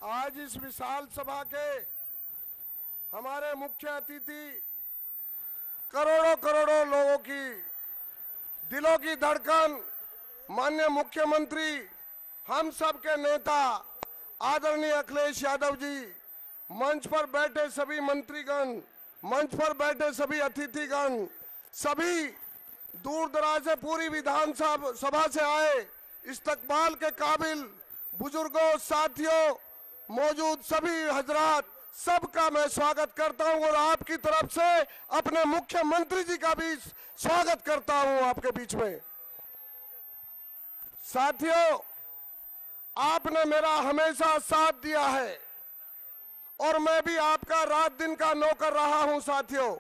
आज इस विशाल सभा के हमारे मुख्य अतिथि करोड़ों करोड़ों लोगों की दिलों की धड़कन माननीय मुख्यमंत्री हम सब के नेता आदरणीय अखिलेश यादव जी, मंच पर बैठे सभी मंत्रीगण, मंच पर बैठे सभी अतिथिगण, सभी दूर दराज से पूरी विधानसभा से आए इस्तकबाल के काबिल बुजुर्गों, साथियों, मौजूद सभी हजरात, सबका मैं स्वागत करता हूं और आपकी तरफ से अपने मुख्यमंत्री जी का भी स्वागत करता हूं आपके बीच में। साथियों, आपने मेरा हमेशा साथ दिया है और मैं भी आपका रात दिन का नौकर रहा हूं साथियों।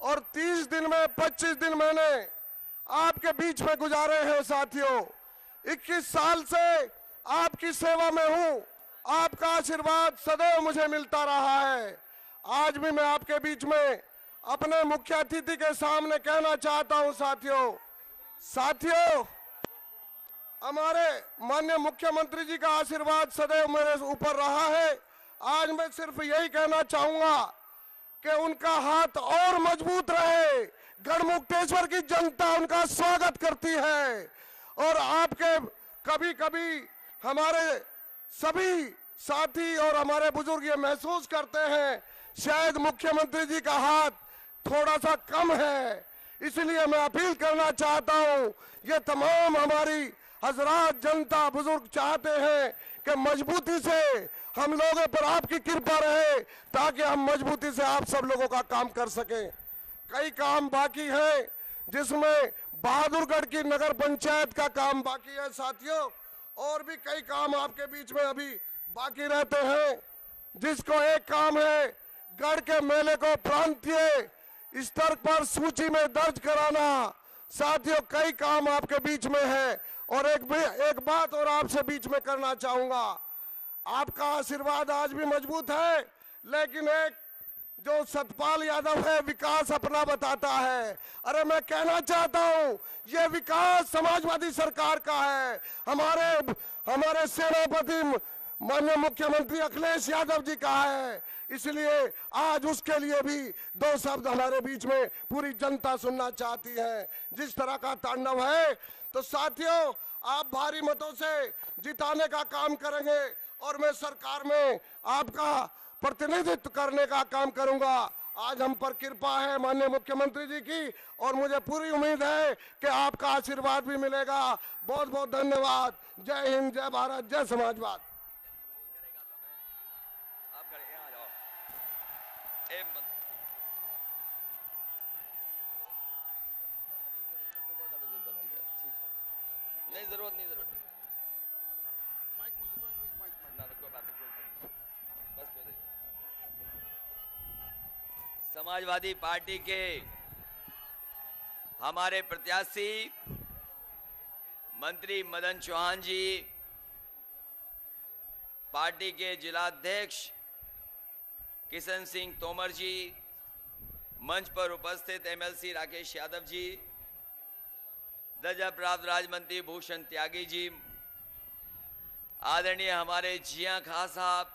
और 30 दिन में 25 दिन मैंने आपके बीच में गुजारे हैं साथियों। 21 साल से आपकी सेवा में हूं, आपका आशीर्वाद सदैव मुझे मिलता रहा है। आज भी मैं आपके बीच में अपने मुख्य अतिथि के सामने कहना चाहता हूं साथियों, हमारे माननीय मुख्यमंत्री जी का आशीर्वाद सदैव मेरे ऊपर रहा है। आज मैं सिर्फ यही कहना चाहूंगा कि उनका हाथ और मजबूत रहे। गढ़मुक्तेश्वर की जनता उनका स्वागत करती है और आपके कभी कभी हमारे सभी साथी और हमारे बुजुर्ग ये महसूस करते हैं शायद मुख्यमंत्री जी का हाथ थोड़ा सा कम है। इसलिए मैं अपील करना चाहता हूं, ये तमाम हमारी हजरात, जनता, बुजुर्ग चाहते हैं कि मजबूती से हम लोगों पर आपकी कृपा रहे ताकि हम मजबूती से आप सब लोगों का काम कर सकें। कई काम बाकी हैं, जिसमें बहादुरगढ़ की नगर पंचायत का काम बाकी है साथियों, और भी कई काम आपके बीच में अभी बाकी रहते हैं। जिसको एक काम है गढ़ के मेले को प्रांतीय स्तर पर सूची में दर्ज कराना। साथियों, कई काम आपके बीच में है और एक बात और आपसे बीच में करना चाहूंगा। आपका आशीर्वाद आज भी मजबूत है, लेकिन एक जो सतपाल यादव है विकास अपना बताता है। अरे मैं कहना चाहता हूं ये विकास समाजवादी सरकार का है, हमारे सेनापति माननीय मुख्यमंत्री अखिलेश यादव जी का है। इसलिए आज उसके लिए भी 2 शब्द हमारे बीच में पूरी जनता सुनना चाहती है। जिस तरह का तांडव है, तो साथियों आप भारी मतों से जिताने का काम करेंगे और मैं सरकार में आपका प्रतिनिधित्व करने का काम करूंगा। आज हम पर कृपा है माननीय मुख्यमंत्री जी की और मुझे पूरी उम्मीद है कि आपका आशीर्वाद भी मिलेगा। बहुत बहुत धन्यवाद। जय हिंद, जय भारत, जय समाजवाद। नहीं जरूरत बस समाजवादी पार्टी के हमारे प्रत्याशी मंत्री मदन चौहान जी, पार्टी के जिलाध्यक्ष किशन सिंह तोमर जी, मंच पर उपस्थित एमएलसी राकेश यादव जी, दर्जा प्राप्त राज्य मंत्री भूषण त्यागी जी, आदरणीय हमारे जिया खां साहब,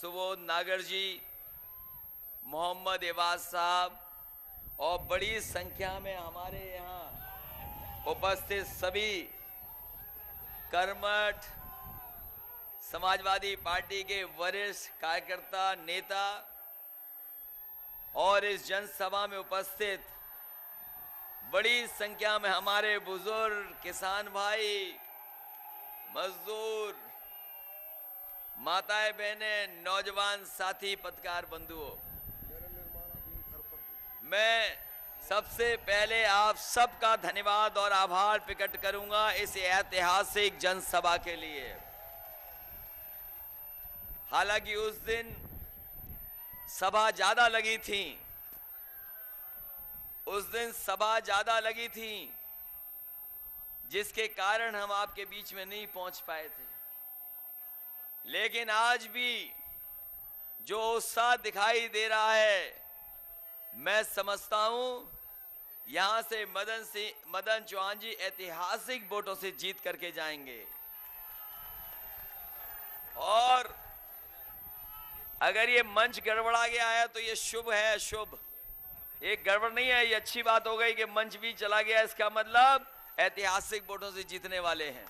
सुबोध नागर जी, मोहम्मद एवाज साहब और बड़ी संख्या में हमारे यहाँ उपस्थित सभी कर्मठ समाजवादी पार्टी के वरिष्ठ कार्यकर्ता, नेता और इस जनसभा में उपस्थित बड़ी संख्या में हमारे बुजुर्ग, किसान भाई, मजदूर, माताएं, बहनें, नौजवान साथी, पत्रकार बंधुओं, मैं सबसे पहले आप सबका धन्यवाद और आभार प्रकट करूंगा इस ऐतिहासिक जनसभा के लिए। हालांकि उस दिन सभा ज्यादा लगी थी, जिसके कारण हम आपके बीच में नहीं पहुंच पाए थे। लेकिन आज भी जो उत्साह दिखाई दे रहा है, मैं समझता हूं यहां से मदन चौहान जी ऐतिहासिक वोटों से जीत करके जाएंगे। और अगर ये मंच गड़बड़ा गया है तो ये शुभ है, शुभ, ये गड़बड़ नहीं है, ये अच्छी बात हो गई कि मंच भी चला गया। इसका मतलब ऐतिहासिक वोटों से जीतने वाले हैं।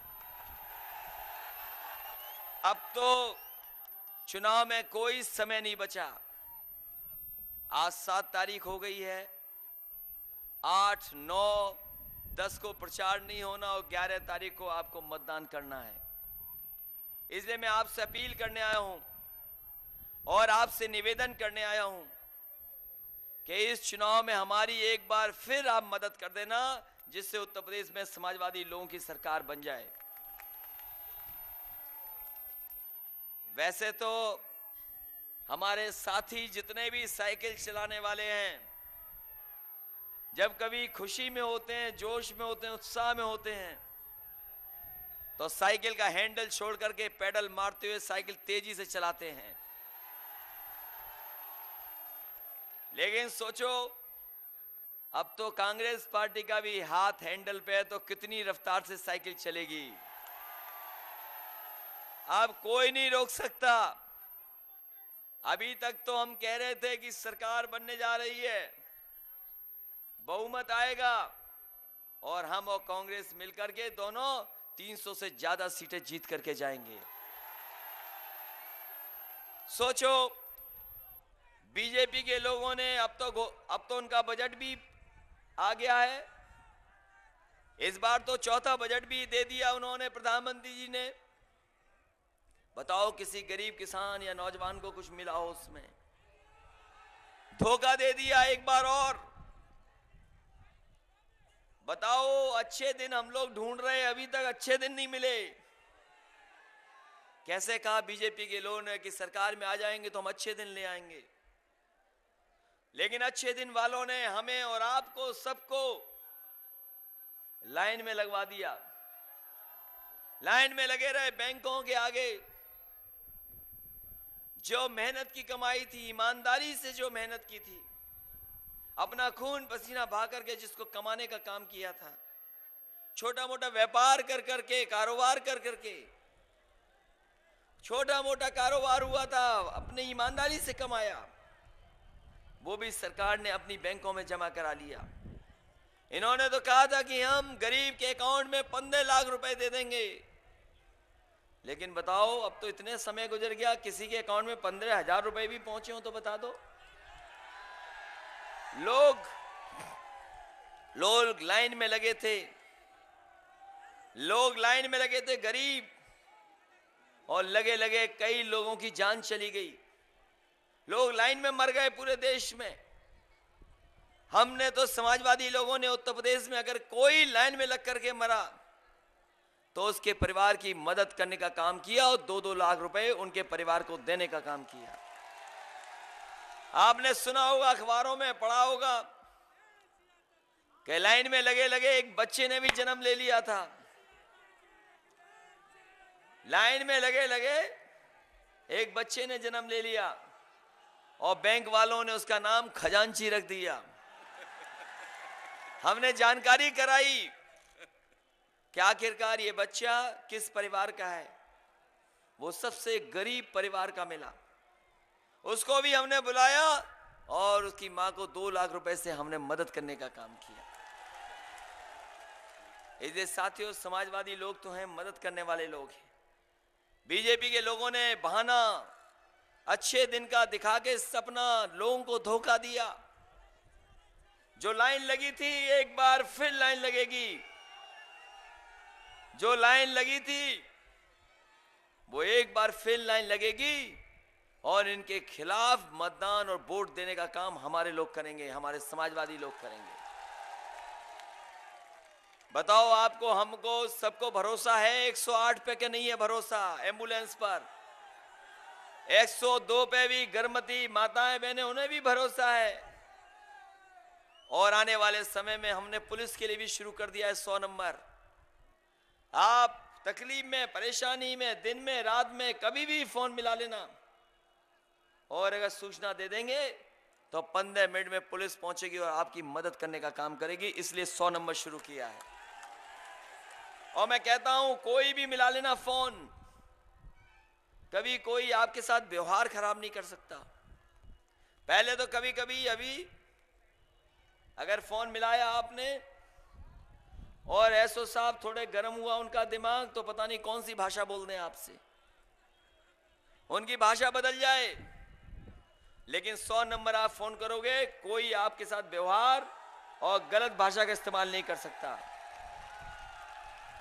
अब तो चुनाव में कोई समय नहीं बचा। आज 7 तारीख हो गई है, 8, 9, 10 को प्रचार नहीं होना और 11 तारीख को आपको मतदान करना है। इसलिए मैं आपसे अपील करने आया हूं और आपसे निवेदन करने आया हूं कि इस चुनाव में हमारी एक बार फिर आप मदद कर देना, जिससे उत्तर प्रदेश में समाजवादी लोगों की सरकार बन जाए। वैसे तो हमारे साथी जितने भी साइकिल चलाने वाले हैं, जब कभी खुशी में होते हैं, जोश में होते हैं, उत्साह में होते हैं, तो साइकिल का हैंडल छोड़ करके पैडल मारते हुए साइकिल तेजी से चलाते हैं। लेकिन सोचो, अब तो कांग्रेस पार्टी का भी हाथ हैंडल पे है, तो कितनी रफ्तार से साइकिल चलेगी। अब कोई नहीं रोक सकता। अभी तक तो हम कह रहे थे कि सरकार बनने जा रही है, बहुमत आएगा और हम और कांग्रेस मिलकर के दोनों 300 से ज्यादा सीटें जीत करके जाएंगे। सोचो, बीजेपी के लोगों ने अब तो उनका बजट भी आ गया है। इस बार तो चौथा बजट भी दे दिया उन्होंने, प्रधानमंत्री जी ने। बताओ किसी गरीब किसान या नौजवान को कुछ मिला हो उसमें? धोखा दे दिया एक बार और। बताओ, अच्छे दिन हम लोग ढूंढ रहे हैं, अभी तक अच्छे दिन नहीं मिले। कैसे कहा बीजेपी के लोगों ने कि सरकार में आ जाएंगे तो हम अच्छे दिन ले आएंगे, लेकिन अच्छे दिन वालों ने हमें और आपको सबको लाइन में लगवा दिया। लाइन में लगे रहे बैंकों के आगे। जो मेहनत की कमाई थी, ईमानदारी से जो मेहनत की थी, अपना खून पसीना बहा करके जिसको कमाने का काम किया था, छोटा मोटा व्यापार कर करके, कारोबार कर करके, छोटा मोटा कारोबार हुआ था, अपनी ईमानदारी से कमाया, वो भी सरकार ने अपनी बैंकों में जमा करा लिया। इन्होंने तो कहा था कि हम गरीब के अकाउंट में 15 लाख रुपए दे देंगे, लेकिन बताओ, अब तो इतने समय गुजर गया, किसी के अकाउंट में 15,000 रुपए भी पहुंचे हो तो बता दो। लोग लाइन में लगे थे, गरीब, और लगे लगे कई लोगों की जान चली गई। लोग लाइन में मर गए पूरे देश में। हमने तो समाजवादी लोगों ने उत्तर प्रदेश में अगर कोई लाइन में लग करके मरा तो उसके परिवार की मदद करने का काम किया और 2-2 लाख रुपए उनके परिवार को देने का काम किया। आपने सुना होगा, अखबारों में पढ़ा होगा कि लाइन में लगे लगे एक बच्चे ने भी जन्म ले लिया था। लाइन में लगे लगे एक बच्चे ने जन्म ले लिया और बैंक वालों ने उसका नाम खजांची रख दिया। हमने जानकारी कराई कि आखिरकार ये बच्चा किस परिवार का है। वो सबसे गरीब परिवार का मिला। उसको भी हमने बुलाया और उसकी मां को 2 लाख रुपए से हमने मदद करने का काम किया। इसलिए साथियों, समाजवादी लोग तो हैं, मदद करने वाले लोग हैं। बीजेपी के लोगों ने बहाना अच्छे दिन का दिखा के सपना लोगों को धोखा दिया। जो लाइन लगी थी, एक बार फिर लाइन लगेगी। जो लाइन लगी थी वो एक बार फिर लाइन लगेगी और इनके खिलाफ मतदान और वोट देने का काम हमारे लोग करेंगे, हमारे समाजवादी लोग करेंगे। बताओ, आपको, हमको, सबको भरोसा है 108 पे के नहीं है भरोसा? एम्बुलेंस पर 102 पे भी गर्भवती माताएं बहनें, उन्हें भी भरोसा है। और आने वाले समय में हमने पुलिस के लिए भी शुरू कर दिया है 100 नंबर। आप तकलीफ में, परेशानी में, दिन में, रात में कभी भी फोन मिला लेना और अगर सूचना दे देंगे तो 15 मिनट में पुलिस पहुंचेगी और आपकी मदद करने का काम करेगी। इसलिए 100 नंबर शुरू किया है। और मैं कहता हूं, कोई भी मिला लेना फोन। कभी कोई आपके साथ व्यवहार खराब नहीं कर सकता। पहले तो कभी कभी अभी अगर फोन मिलाया आपने और एसओ साहब थोड़े गर्म हुआ उनका दिमाग, तो पता नहीं कौन सी भाषा बोल दें आपसे, उनकी भाषा बदल जाए। लेकिन 100 नंबर आप फोन करोगे, कोई आपके साथ व्यवहार और गलत भाषा का इस्तेमाल नहीं कर सकता।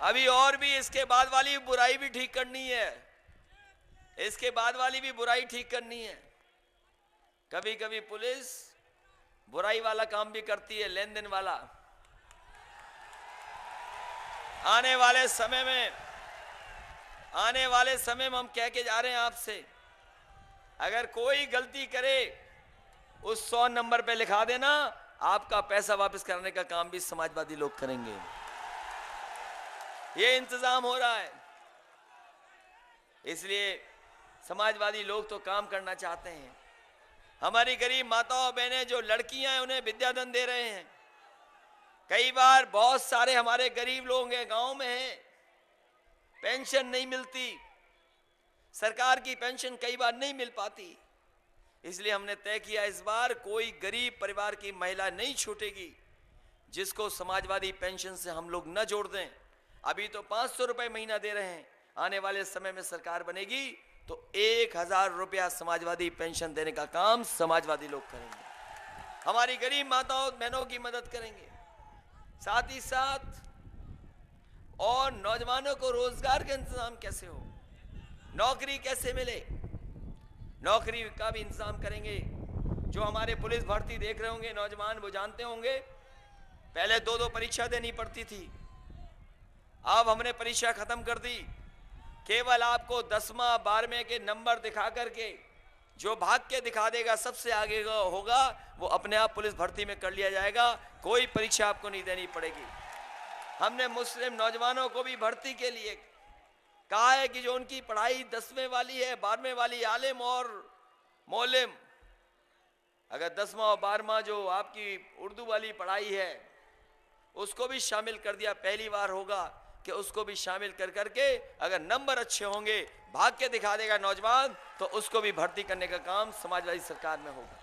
अभी और भी इसके बाद वाली बुराई भी ठीक करनी है, इसके बाद वाली भी बुराई ठीक करनी है। कभी कभी पुलिस बुराई वाला काम भी करती है, लेन देन वाला। आने वाले समय में हम कह के जा रहे हैं आपसे, अगर कोई गलती करे उस 100 नंबर पे लिखा देना, आपका पैसा वापस कराने का काम भी समाजवादी लोग करेंगे। ये इंतजाम हो रहा है। इसलिए समाजवादी लोग तो काम करना चाहते हैं। हमारी गरीब माताओं बहनें जो लड़कियां हैं, उन्हें विद्याधन दे रहे हैं। कई बार बहुत सारे हमारे गरीब लोग हैं, गांव में हैं, पेंशन नहीं मिलती, सरकार की पेंशन कई बार नहीं मिल पाती। इसलिए हमने तय किया इस बार कोई गरीब परिवार की महिला नहीं छूटेगी जिसको समाजवादी पेंशन से हम लोग न जोड़ दें। अभी तो 500 रुपए महीना दे रहे हैं, आने वाले समय में सरकार बनेगी तो 1000 रुपया समाजवादी पेंशन देने का काम समाजवादी लोग करेंगे। हमारी गरीब माताओं बहनों की मदद करेंगे। साथ ही साथ और नौजवानों को रोजगार का इंतजाम कैसे हो, नौकरी कैसे मिले, नौकरी का भी इंतजाम करेंगे। जो हमारे पुलिस भर्ती देख रहे होंगे नौजवान, वो जानते होंगे पहले 2-2 परीक्षा देनी पड़ती थी। अब हमने परीक्षा खत्म कर दी। केवल आपको 10वां 12वें के नंबर दिखा करके जो भाग के दिखा देगा सबसे आगे होगा, वो अपने आप पुलिस भर्ती में कर लिया जाएगा। कोई परीक्षा आपको नहीं देनी पड़ेगी। हमने मुस्लिम नौजवानों को भी भर्ती के लिए कहा है कि जो उनकी पढ़ाई 10वें वाली है, 12वें वाली, आलिम और मौलिम, अगर 10वां और 12वां जो आपकी उर्दू वाली पढ़ाई है उसको भी शामिल कर दिया। पहली बार होगा कि उसको भी शामिल कर करके अगर नंबर अच्छे होंगे, भाग के दिखा देगा नौजवान, तो उसको भी भर्ती करने का काम समाजवादी सरकार में होगा।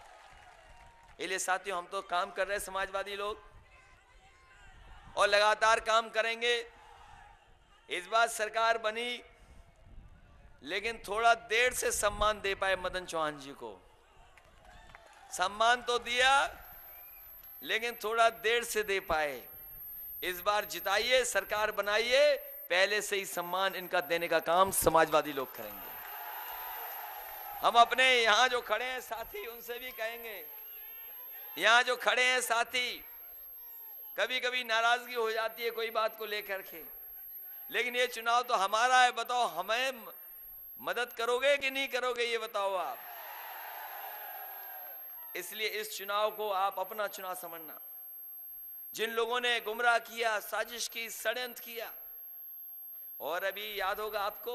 इसलिए साथियों, हम तो काम कर रहे हैं समाजवादी लोग और लगातार काम करेंगे। इस बार सरकार बनी लेकिन थोड़ा देर से सम्मान दे पाए मदन चौहान जी को। सम्मान तो दिया लेकिन थोड़ा देर से दे पाए। इस बार जिताइए, सरकार बनाइए, पहले से ही सम्मान इनका देने का काम समाजवादी लोग करेंगे। हम अपने यहां जो खड़े हैं साथी, उनसे भी कहेंगे, यहां जो खड़े हैं साथी, कभी कभी नाराजगी हो जाती है कोई बात को लेकर के, लेकिन ये चुनाव तो हमारा है। बताओ, हमें मदद करोगे कि नहीं करोगे, ये बताओ आप। इसलिए इस चुनाव को आप अपना चुनाव समझना। जिन लोगों ने गुमराह किया, साजिश की, षड्यंत्र किया, और अभी याद होगा आपको,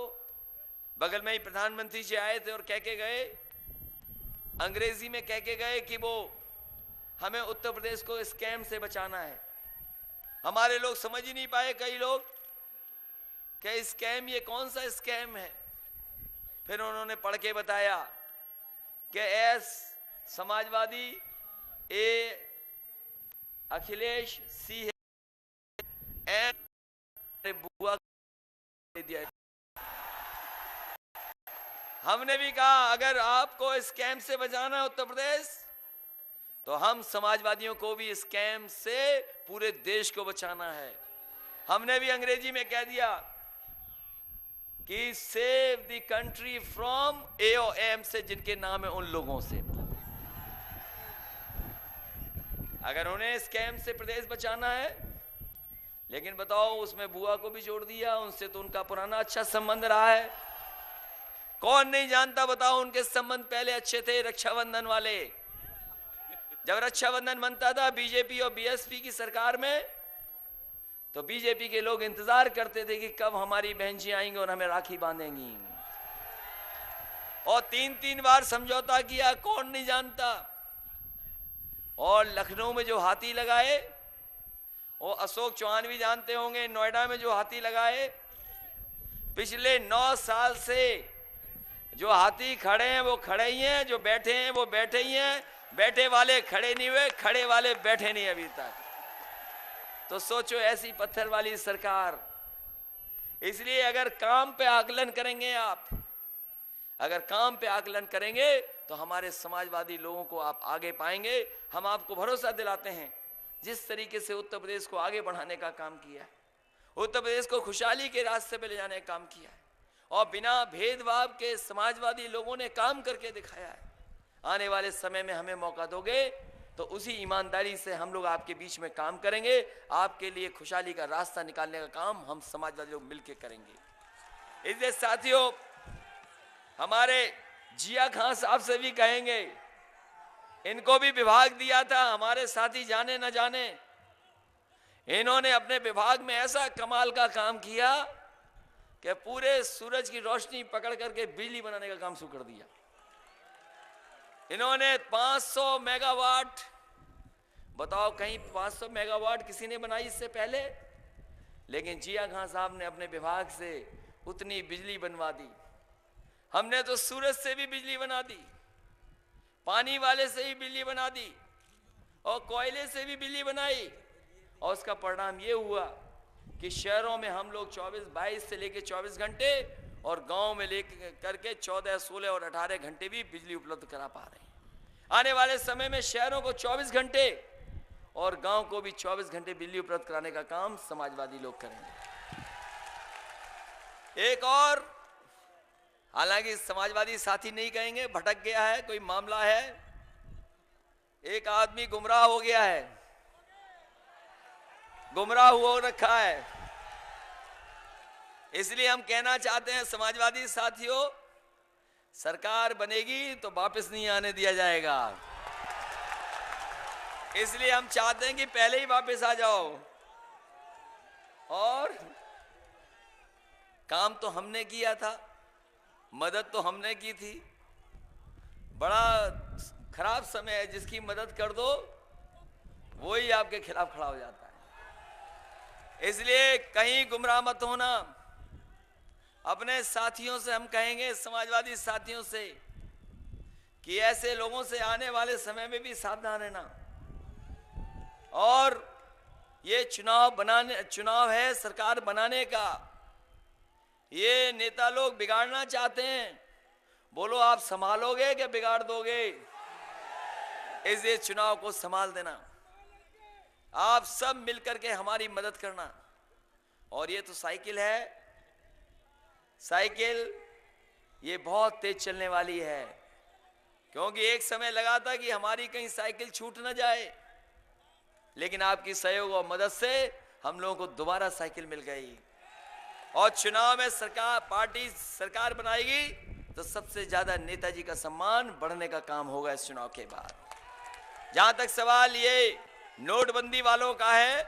बगल में ही प्रधानमंत्री जी आए थे और कह के गए, अंग्रेजी में कह के गए कि वो हमें उत्तर प्रदेश को स्कैम से बचाना है। हमारे लोग समझ ही नहीं पाए, कई लोग, कि स्कैम ये कौन सा स्कैम है। फिर उन्होंने पढ़ के बताया कि एस समाजवादी, ए अखिलेश, सी है, बुआ दे दिया। हमने भी कहा अगर आपको स्कैम से बचाना है उत्तर प्रदेश, तो हम समाजवादियों को भी स्कैम से पूरे देश को बचाना है। हमने भी अंग्रेजी में कह दिया कि save the country from AOM से, जिनके नाम है उन लोगों से। अगर उन्हें स्कैम से प्रदेश बचाना है, लेकिन बताओ उसमें बुआ को भी जोड़ दिया, उनसे तो उनका पुराना अच्छा संबंध रहा है। कौन नहीं जानता, बताओ, उनके संबंध पहले अच्छे थे, रक्षाबंधन वाले। जब रक्षाबंधन बनता था बीजेपी और BSP की सरकार में, तो बीजेपी के लोग इंतजार करते थे कि कब हमारी बहन जी आएंगे और हमें राखी बांधेंगी, और 3-3 बार समझौता किया, कौन नहीं जानता। और लखनऊ में जो हाथी लगाए, वो अशोक चौहान भी जानते होंगे। नोएडा में जो हाथी लगाए, पिछले 9 साल से जो हाथी खड़े हैं वो खड़े ही हैं, जो बैठे हैं वो बैठे ही हैं, बैठे वाले खड़े नहीं हुए, खड़े वाले बैठे नहीं अभी तक। तो सोचो ऐसी पत्थर वाली सरकार। इसलिए अगर काम पे आकलन करेंगे आप, अगर काम पे आकलन करेंगे तो हमारे समाजवादी लोगों को आप आगे पाएंगे। हम आपको भरोसा दिलाते हैं, जिस तरीके से उत्तर प्रदेश को आगे बढ़ाने का काम किया है, उत्तर प्रदेश को खुशहाली के रास्ते पे ले जाने का काम किया है, और बिना भेदभाव के समाजवादी लोगों ने काम करके दिखाया है। आने वाले समय में हमें मौका दोगे तो उसी ईमानदारी से हम लोग आपके बीच में काम करेंगे। आपके लिए खुशहाली का रास्ता निकालने का काम हम समाजवादी लोग मिलकर करेंगे। इसलिए साथियों, हमारे जिया खान साहब से भी कहेंगे, इनको भी विभाग दिया था, हमारे साथी जाने न जाने, इन्होंने अपने विभाग में ऐसा कमाल का काम किया कि पूरे सूरज की रोशनी पकड़ करके बिजली बनाने का काम शुरू कर दिया। इन्होंने 500 मेगावाट, बताओ कहीं 500 मेगावाट किसी ने बनाई इससे पहले? लेकिन जिया खान साहब ने अपने विभाग से उतनी बिजली बनवा दी। हमने तो सूरज से भी बिजली बना दी, पानी वाले से भी बिजली बना दी, और कोयले से भी बिजली बनाई, और उसका परिणाम ये हुआ कि शहरों में हम लोग 22 से लेकर 24 घंटे और गांव में लेकर करके 14, 16 और 18 घंटे भी बिजली उपलब्ध करा पा रहे हैं। आने वाले समय में शहरों को 24 घंटे और गांव को भी 24 घंटे बिजली उपलब्ध कराने का काम समाजवादी लोग करेंगे। एक और, हालांकि समाजवादी साथी नहीं कहेंगे, भटक गया है, कोई मामला है, एक आदमी गुमराह हो गया है, गुमराह हो रखा है। इसलिए हम कहना चाहते हैं समाजवादी साथियों, सरकार बनेगी तो वापस नहीं आने दिया जाएगा। इसलिए हम चाहते हैं कि पहले ही वापस आ जाओ। और काम तो हमने किया था, मदद तो हमने की थी। बड़ा खराब समय है, जिसकी मदद कर दो वही आपके खिलाफ खड़ा हो जाता है। इसलिए कहीं गुमराह मत होना। अपने साथियों से हम कहेंगे, समाजवादी साथियों से, कि ऐसे लोगों से आने वाले समय में भी सावधान रहना। और ये चुनाव है सरकार बनाने का। ये नेता लोग बिगाड़ना चाहते हैं, बोलो आप संभालोगे कि बिगाड़ दोगे? इस चुनाव को संभाल देना, आप सब मिलकर के हमारी मदद करना। और ये तो साइकिल है, साइकिल ये बहुत तेज चलने वाली है, क्योंकि एक समय लगा था कि हमारी कहीं साइकिल छूट न जाए, लेकिन आपकी सहयोग और मदद से हम लोगों को दोबारा साइकिल मिल गई। और चुनाव में पार्टी सरकार बनाएगी तो सबसे ज्यादा नेताजी का सम्मान बढ़ने का काम होगा इस चुनाव के बाद। जहां तक सवाल ये नोटबंदी वालों का है,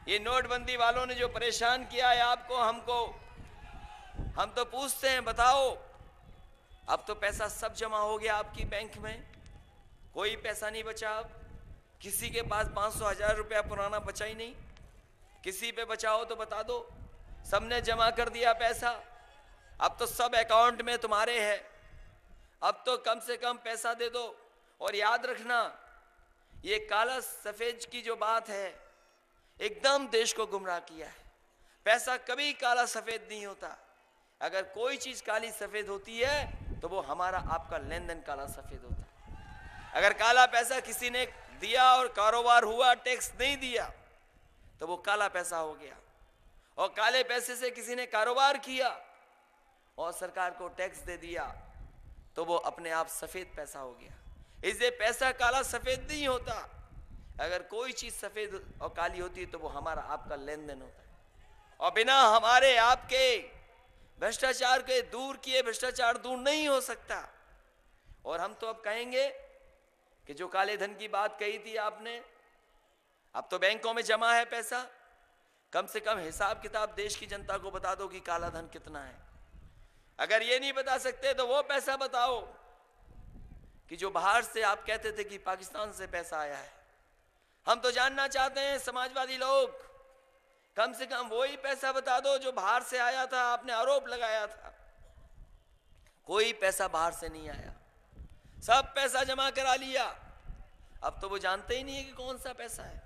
ये नोटबंदी वालों ने जो परेशान किया है आपको, हमको, हम तो पूछते हैं, बताओ अब तो पैसा सब जमा हो गया आपकी बैंक में, कोई पैसा नहीं बचा। अब किसी के पास 500,000 रुपया पुराना बचा ही नहीं। किसी पे बचाओ तो बता दो, सबने जमा कर दिया पैसा। अब तो सब अकाउंट में तुम्हारे है, अब तो कम से कम पैसा दे दो। और याद रखना, ये काला सफेद की जो बात है, एकदम देश को गुमराह किया है। पैसा कभी काला सफेद नहीं होता। अगर कोई चीज काली सफेद होती है तो वो हमारा आपका लेन देन काला सफेद होता है। अगर काला पैसा किसी ने दिया और कारोबार हुआ, टैक्स नहीं दिया, तो वो काला पैसा हो गया। और काले पैसे से किसी ने कारोबार किया और सरकार को टैक्स दे दिया, तो वो अपने आप सफेद पैसा हो गया। इसलिए पैसा काला सफेद नहीं होता। अगर कोई चीज सफेद और काली होती है तो वो हमारा आपका लेन देन होता है। और बिना हमारे आपके भ्रष्टाचार के दूर किए भ्रष्टाचार दूर नहीं हो सकता। और हम तो अब कहेंगे कि जो काले धन की बात कही थी आपने, अब तो बैंकों में जमा है पैसा, कम से कम हिसाब किताब देश की जनता को बता दो कि काला धन कितना है। अगर ये नहीं बता सकते तो वो पैसा बताओ कि जो बाहर से आप कहते थे कि पाकिस्तान से पैसा आया है। हम तो जानना चाहते हैं समाजवादी लोग, कम से कम वही पैसा बता दो जो बाहर से आया था, आपने आरोप लगाया था। कोई पैसा बाहर से नहीं आया, सब पैसा जमा करा लिया। अब तो वो जानते ही नहीं है कि कौन सा पैसा है,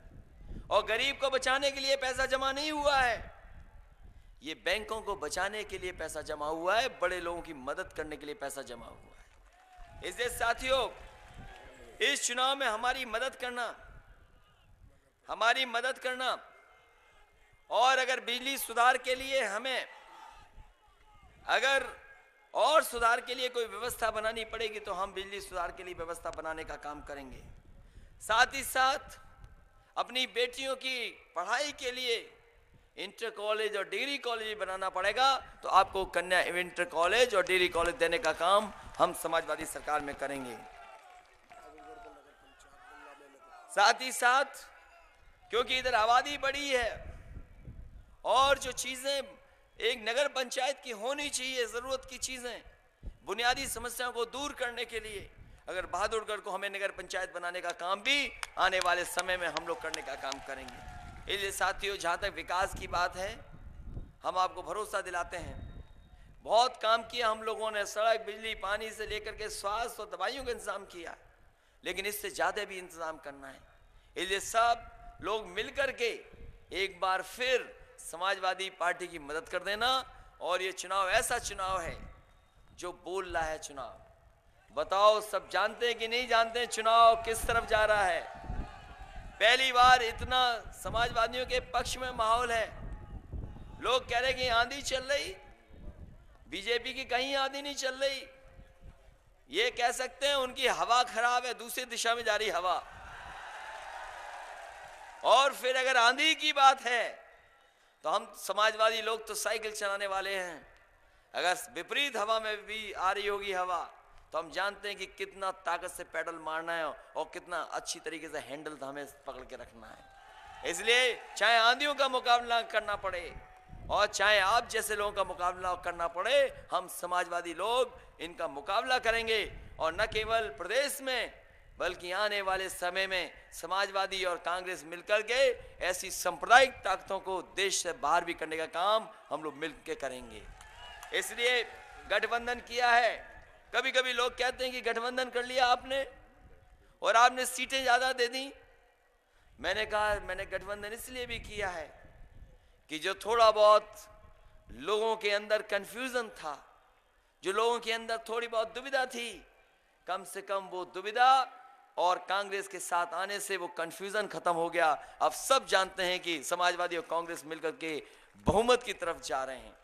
और गरीब को बचाने के लिए पैसा जमा नहीं हुआ है, ये बैंकों को बचाने के लिए पैसा जमा हुआ है, बड़े लोगों की मदद करने के लिए पैसा जमा हुआ है। इसलिए साथियों, इस चुनाव में हमारी मदद करना, और अगर बिजली सुधार के लिए हमें अगर और सुधार के लिए कोई व्यवस्था बनानी पड़ेगी तो हम बिजली सुधार के लिए व्यवस्था बनाने का काम करेंगे। साथ ही साथ अपनी बेटियों की पढ़ाई के लिए इंटर कॉलेज और डिग्री कॉलेज बनाना पड़ेगा, तो आपको कन्या इंटर कॉलेज और डिग्री कॉलेज देने का काम हम समाजवादी सरकार में करेंगे। साथ ही साथ क्योंकि इधर आबादी बड़ी है और जो चीजें एक नगर पंचायत की होनी चाहिए, जरूरत की चीजें, बुनियादी समस्याओं को दूर करने के लिए अगर बहादुरगढ़ को हमें नगर पंचायत बनाने का काम भी आने वाले समय में हम लोग करने का काम करेंगे। इसलिए साथियों, जहां तक विकास की बात है, हम आपको भरोसा दिलाते हैं, बहुत काम किया हम लोगों ने, सड़क, बिजली, पानी से लेकर के स्वास्थ्य और दवाइयों का इंतजाम किया, लेकिन इससे ज्यादा भी इंतजाम करना है। इसलिए सब लोग मिलकर के एक बार फिर समाजवादी पार्टी की मदद कर देना। और ये चुनाव ऐसा चुनाव है जो बोल रहा है चुनाव। बताओ, सब जानते हैं कि नहीं जानते हैं चुनाव किस तरफ जा रहा है? पहली बार इतना समाजवादियों के पक्ष में माहौल है। लोग कह रहे हैं कि आंधी चल रही, बीजेपी की कहीं आंधी नहीं चल रही, ये कह सकते हैं उनकी हवा खराब है, दूसरी दिशा में जा रही हवा। और फिर अगर आंधी की बात है तो हम समाजवादी लोग तो साइकिल चलाने वाले हैं, अगर विपरीत हवा में भी आ रही होगी हवा तो हम जानते हैं कि कितना ताकत से पेडल मारना है और कितना अच्छी तरीके से हैंडल हमें पकड़ के रखना है। इसलिए चाहे आंधियों का मुकाबला करना पड़े और चाहे आप जैसे लोगों का मुकाबला करना पड़े, हम समाजवादी लोग इनका मुकाबला करेंगे। और न केवल प्रदेश में बल्कि आने वाले समय में समाजवादी और कांग्रेस मिलकर के ऐसी सांप्रदायिक ताकतों को देश से बाहर भी करने का काम हम लोग मिलकर करेंगे। इसलिए गठबंधन किया है। कभी कभी लोग कहते हैं कि गठबंधन कर लिया आपने और आपने सीटें ज्यादा दे दी। मैंने कहा मैंने गठबंधन इसलिए भी किया है कि जो थोड़ा बहुत लोगों के अंदर कंफ्यूजन था, जो लोगों के अंदर थोड़ी बहुत दुविधा थी, कम से कम वो दुविधा और कांग्रेस के साथ आने से वो कंफ्यूजन खत्म हो गया। अब सब जानते हैं कि समाजवादी और कांग्रेस मिलकर के बहुमत की तरफ जा रहे हैं।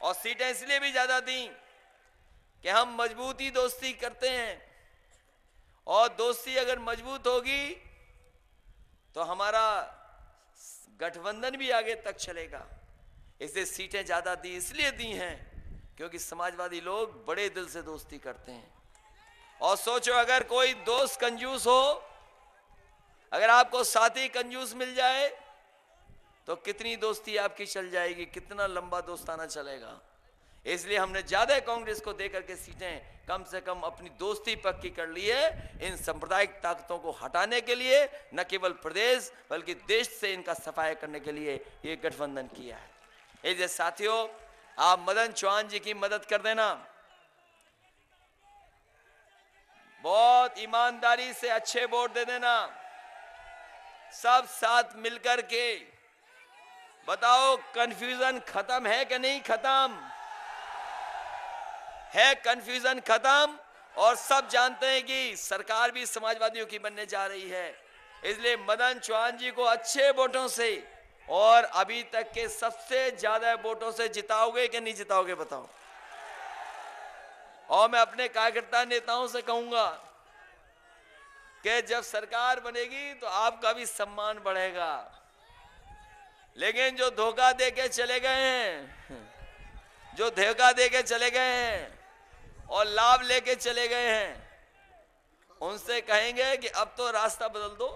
और सीटें इसलिए भी ज्यादा दी कि हम मजबूती दोस्ती करते हैं, और दोस्ती अगर मजबूत होगी तो हमारा गठबंधन भी आगे तक चलेगा। इसलिए सीटें ज्यादा दी इसलिए दी हैं क्योंकि समाजवादी लोग बड़े दिल से दोस्ती करते हैं। और सोचो, अगर कोई दोस्त कंजूस हो, अगर आपको साथी कंजूस मिल जाए तो कितनी दोस्ती आपकी चल जाएगी, कितना लंबा दोस्ताना चलेगा। इसलिए हमने ज्यादा कांग्रेस को देकर के सीटें कम से कम अपनी दोस्ती पक्की कर ली है, इन सांप्रदायिक ताकतों को हटाने के लिए, न केवल प्रदेश बल्कि देश से इनका सफाया करने के लिए ये गठबंधन किया है। इसलिए साथियों, आप मदन चौहान जी की मदद कर देना, बहुत ईमानदारी से अच्छे वोट दे देना, सब साथ मिलकर के। बताओ, कंफ्यूजन खत्म है कि नहीं खत्म है? कंफ्यूजन खत्म, और सब जानते हैं कि सरकार भी समाजवादियों की बनने जा रही है। इसलिए मदन चौहान जी को अच्छे वोटों से और अभी तक के सबसे ज्यादा वोटों से जिताओगे कि नहीं जिताओगे? बताओ। और मैं अपने कार्यकर्ता नेताओं से कहूंगा कि जब सरकार बनेगी तो आपका भी सम्मान बढ़ेगा, लेकिन जो धोखा दे के चले गए हैं, जो धोखा दे के चले गए हैं और लाभ लेके चले गए हैं, उनसे कहेंगे कि अब तो रास्ता बदल दो,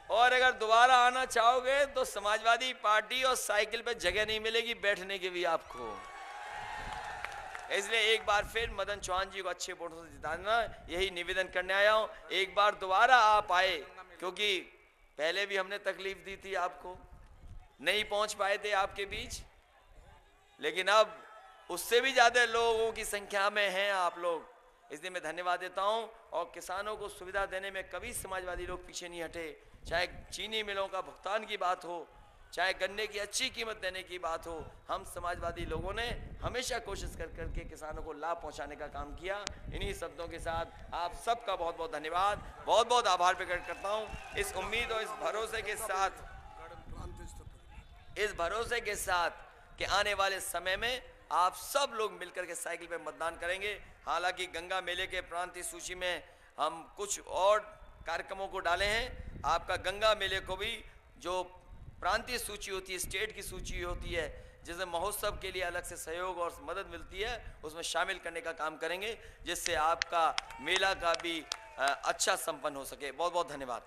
और अगर दोबारा आना चाहोगे तो समाजवादी पार्टी और साइकिल पे जगह नहीं मिलेगी बैठने की भी आपको। इसलिए एक बार फिर मदन चौहान जी को अच्छे वोटों से जिताना, यही निवेदन करने आया हूं। एक बार दोबारा आप आए, क्योंकि पहले भी हमने तकलीफ दी थी आपको, नहीं पहुंच पाए थे आपके बीच, लेकिन अब उससे भी ज्यादा लोगों की संख्या में हैं आप लोग, इसलिए मैं धन्यवाद देता हूं। और किसानों को सुविधा देने में कभी समाजवादी लोग पीछे नहीं हटे, चाहे चीनी मिलों का भुगतान की बात हो, चाहे गन्ने की अच्छी कीमत देने की बात हो, हम समाजवादी लोगों ने हमेशा कोशिश कर करके किसानों को लाभ पहुंचाने का काम किया। इन्हीं शब्दों के साथ आप सबका बहुत बहुत धन्यवाद, बहुत बहुत आभार प्रकट करता हूं। इस उम्मीद और इस भरोसे के साथ कि आने वाले समय में आप सब लोग मिलकर के साइकिल पे मतदान करेंगे। हालांकि गंगा मेले के प्रांतीय सूची में हम कुछ और कार्यक्रमों को डाले हैं। आपका गंगा मेले को भी जो प्रांतीय सूची होती है, स्टेट की सूची होती है, जिसमें महोत्सव के लिए अलग से सहयोग और मदद मिलती है, उसमें शामिल करने का काम करेंगे, जिससे आपका मेला का भी अच्छा संपन्न हो सके। बहुत बहुत धन्यवाद।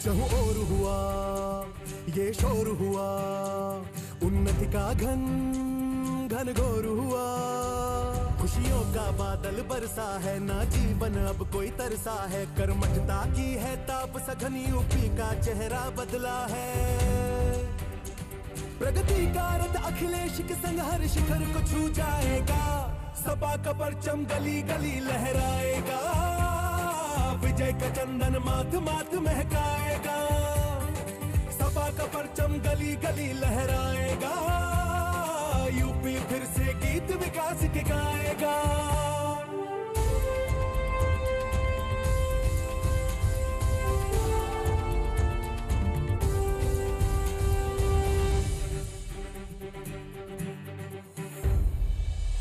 चहु और हुआ ये शोर हुआ, उन्नति का घन घन घोर हुआ। खुशियों का बादल बरसा है, ना जीवन अब कोई तरसा है। कर्मठता की है ताप सघन, यूपी का चेहरा बदला है। प्रगति का रथ अखिलेश के संग हर शिखर को छू जाएगा। सपा का परचम गली गली लहराएगा। विजय का चंदन माथ माथ महकाएगा। सपा का परचम गली गली लहराएगा। यूपी फिर से गीत विकास के गाएगा।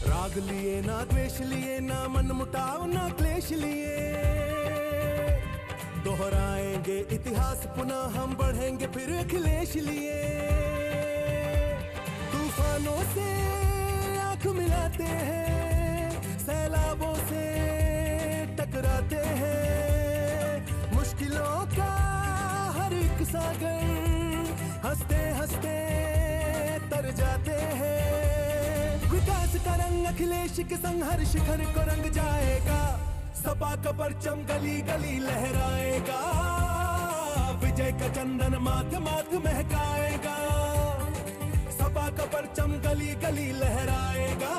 राग लिए ना द्वेष लिए, ना मन मुटाव ना क्लेश लिए। दोहराएंगे इतिहास पुनः हम, बढ़ेंगे फिर अखिलेश लिए। तूफानों से आंख मिलाते हैं, सैलाबों से टकराते हैं। मुश्किलों का हर एक सागर हंसते हंसते तर जाते हैं। विकास का रंग अखिलेश के संग हर शिखर को रंग जाएगा। सपा का परचम गली गली लहराएगा। विजय का चंदन माथ माथ महकाएगा। सपा का परचम गली गली लहराएगा।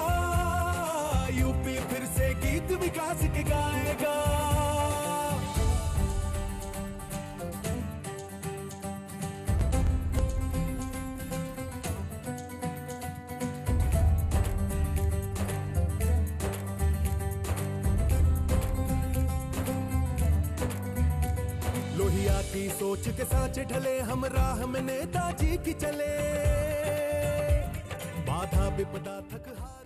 यूपी फिर से गीत विकास के गाएगा। लोहिया की सोच के सांचे ढले, हम राह में नेताजी की चले। बाधा विपदा थक हार